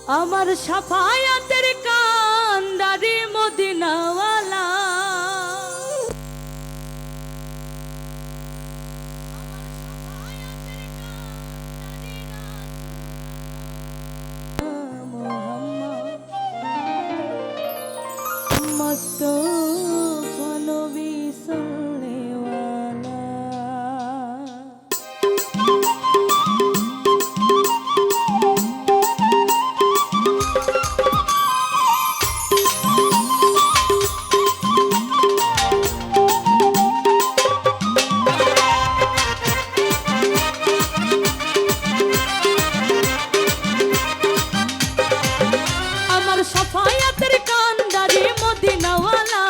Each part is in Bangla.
আমার সাফায়াতের কান্দারি মদিনাওয়ালা মুস্তাফা নবী সাল্লাল্লাহু সাফায়াতের কান্দারি মদিনাওয়ালা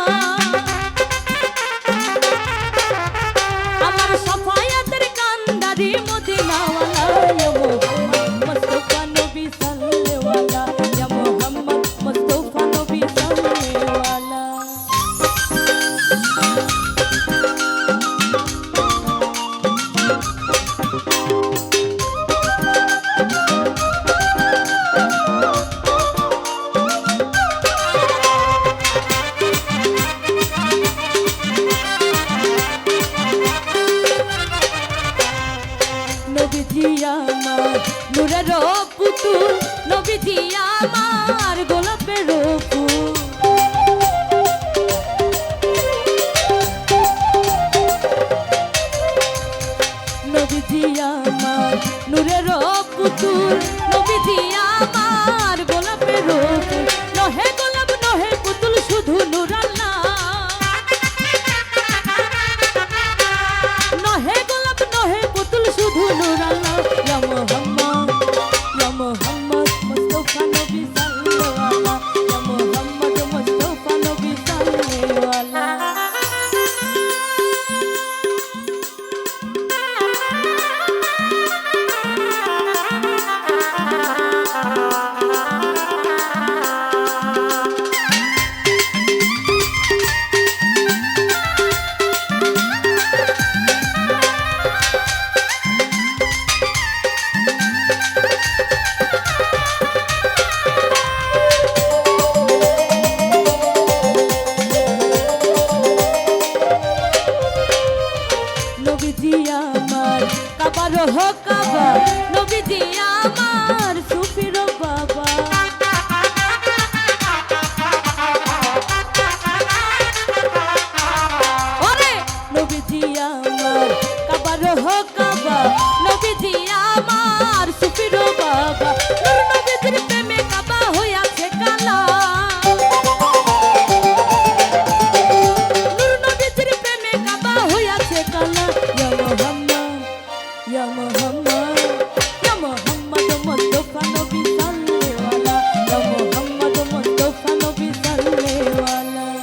আমার সাফায়াতের কান্দারি মদিনাওয়ালা ইয়া মুহাম্মদ মুস্তাফা নবী সাল্লাল্লাহু ইয়া মুহাম্মদ মুস্তাফা নবী সাল্লাল্লাহু নবীজি আমার নূরের পুতুল নবীজি আমার গোলাপের ফুল নবীজি আমার নূরের পুতুল নবীজি আমার গোলাপের ফুল নহে গোলাপ নহে পুতুল শুধু নূর আল্লাহ নহে গোলাপ নহে পুতুল শুধু নূর আল্লাহ ইয়া মুহাম্মদ মুস্তাফা নবী সাল্লাল্লাহু ইয়া মুহাম্মদ মুস্তাফা নবী সাল্লাল্লাহু নবীজি আমার কাবার হো কাবা নবীজি আমার সুফির বাবা ওরে নবীজি আমার কাবার হো কাবা নবীজি আমার সুফির বাবা নূর নবীজির প্রেমে কাবা হইয়াছে কালা নূর নবীজির প্রেমে কাবা হইয়াছে কালা ইয়া মুহাম্মদ ইয়া মুহাম্মদ মুস্তাফা নবী সাল্লাল্লাহু ইয়া মুহাম্মদ মুস্তাফা নবী সাল্লাল্লাহু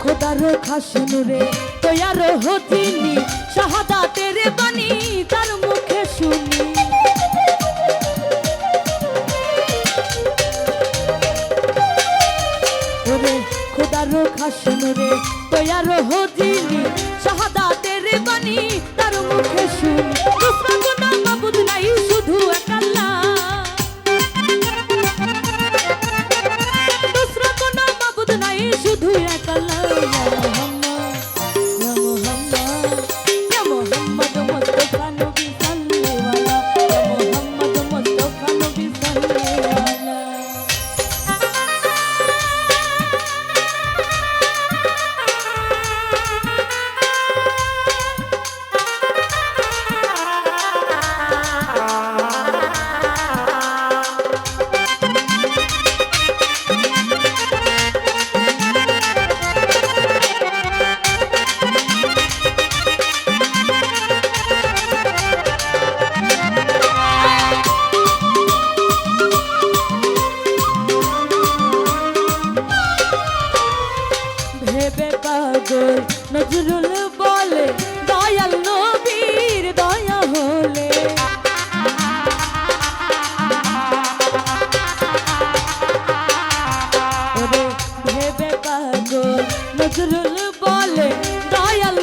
খোদার খাস নূরে তৈয়ার হতিনি শাহাদাতের বাণী তার মুখে শুনি ওরে খোদার খাস নূরে তৈয়ার হতিনি শাহাদাতের বাণী তার মুখে শুনি দুসরা কোনো মাবুদ নাই শুধু এক আল্লাহ দুসরা কোনো মাবুদ নাই শুধু এক আল্লাহ পাগল নজরুল বলে দয়াল নবীর দয়া হলে ওরে ভেবে পাগল নজরুল বলে দয়াল